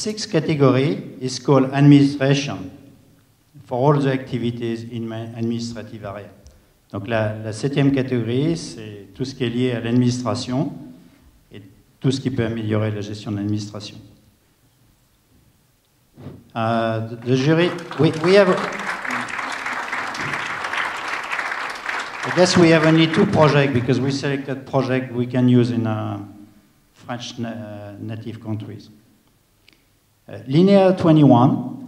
sixth category is called administration, for all the activities in my administrative area. Donc la septième catégorie, c'est tout ce qui est lié à l'administration et tout ce qui peut améliorer la gestion de l'administration. The jury, we have... I guess we have only two projects because we selected projects we can use in French native countries. Linear 21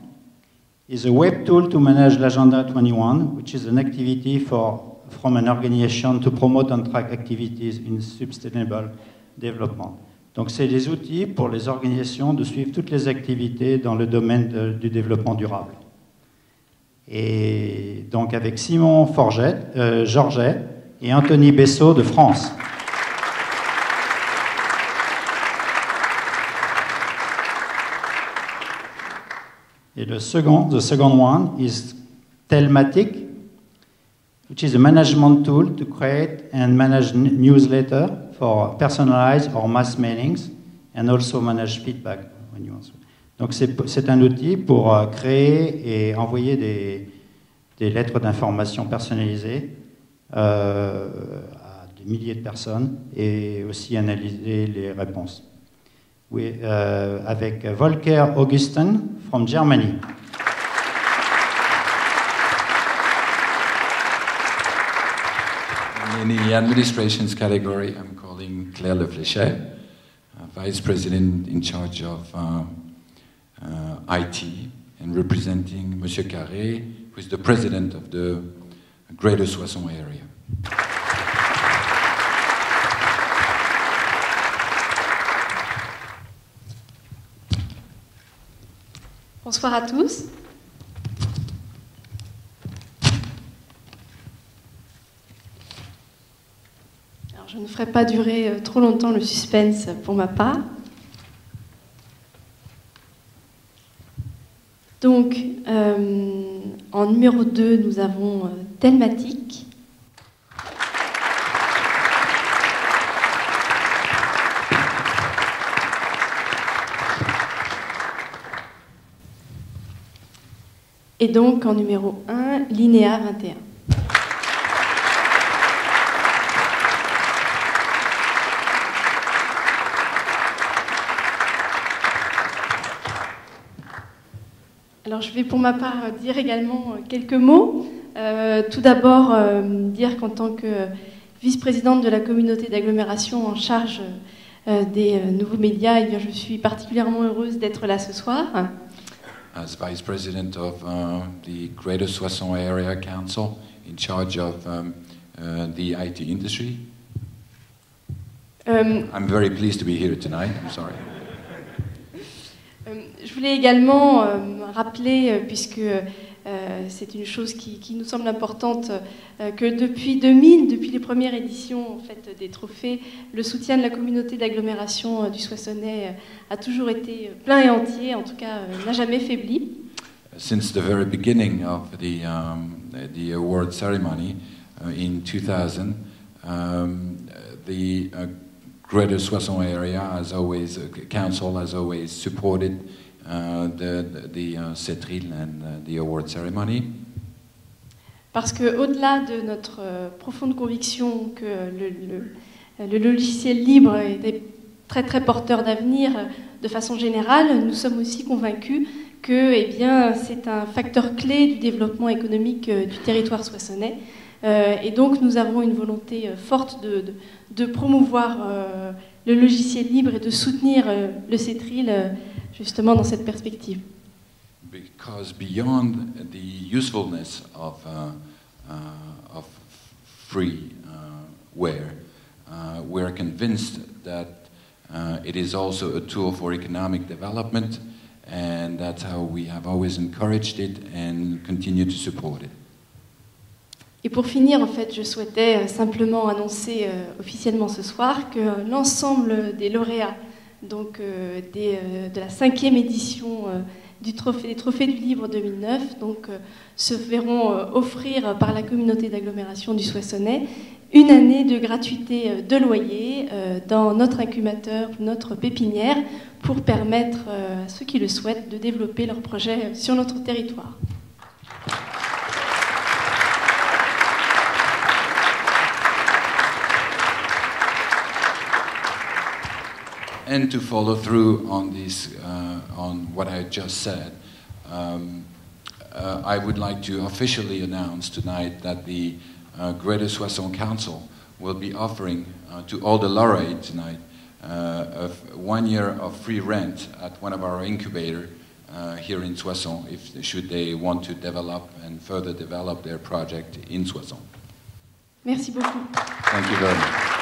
is a web tool to manage l'Agenda 21, which is an activity from an organization to promote and track activities in sustainable development. Donc c'est des outils pour les organisations de suivre toutes les activités dans le domaine du développement durable. Et donc avec Simon Georget et Anthony Bessot de France. Et the second one is Telmatic, which is a management tool to create and manage newsletter for personalized or mass mailings and also manage feedback when you answer. Donc c'est un outil pour créer et envoyer des lettres d'information personnalisées à des milliers de personnes et aussi analyser les réponses. Oui, avec Volker Augusten from Germany. In the administrations category, I'm calling Claire Le Fléchet, Vice President in charge of IT and representing Monsieur Carré, who is the President of the Greater Soissons area. Bonsoir à tous. Alors, je ne ferai pas durer trop longtemps le suspense pour ma part. Donc, en numéro 2, nous avons Telmatic. Et donc, en numéro 1, Linéa 21. Alors, je vais pour ma part dire également quelques mots. Tout d'abord, dire qu'en tant que vice-présidente de la communauté d'agglomération en charge des nouveaux médias, eh bien, je suis particulièrement heureuse d'être là ce soir. As Vice President of the Greater Soissons Area Council in charge of the IT industry. I'm very pleased to be here tonight. I'm sorry. Je voulais également rappeler, puisque c'est une chose qui nous semble importante, que depuis 2000, depuis les premières éditions en fait, des trophées, le soutien de la communauté d'agglomération du Soissonnais a toujours été plein et entier, en tout cas n'a jamais faibli. Since the very beginning of the award ceremony in 2000, the Greater Soissons area council has always supported the CETRIL and the award ceremony. Parce qu'au-delà de notre profonde conviction que le logiciel libre est très très porteur d'avenir de façon générale, nous sommes aussi convaincus que eh bien, c'est un facteur clé du développement économique du territoire soissonnais. Et donc nous avons une volonté forte de promouvoir le logiciel libre et de soutenir le CETRIL justement dans cette perspective. Because beyond the usefulness of freeware, we're convinced that it is also a tool for economic development, and that's how we have always encouraged it and continue to support it. Et pour finir, en fait, je souhaitais simplement annoncer officiellement ce soir que l'ensemble des lauréats donc, de la 5e édition des trophées du livre 2009 donc, se verront offrir par la communauté d'agglomération du Soissonnais une année de gratuité de loyer dans notre incubateur, notre pépinière, pour permettre à ceux qui le souhaitent de développer leurs projets sur notre territoire. And to follow through on this, on what I just said, I would like to officially announce tonight that the Greater Soissons Council will be offering to all the laureates tonight 1 year of free rent at one of our incubators here in Soissons, should they want to develop and further develop their project in Soissons. Merci beaucoup. Thank you very much.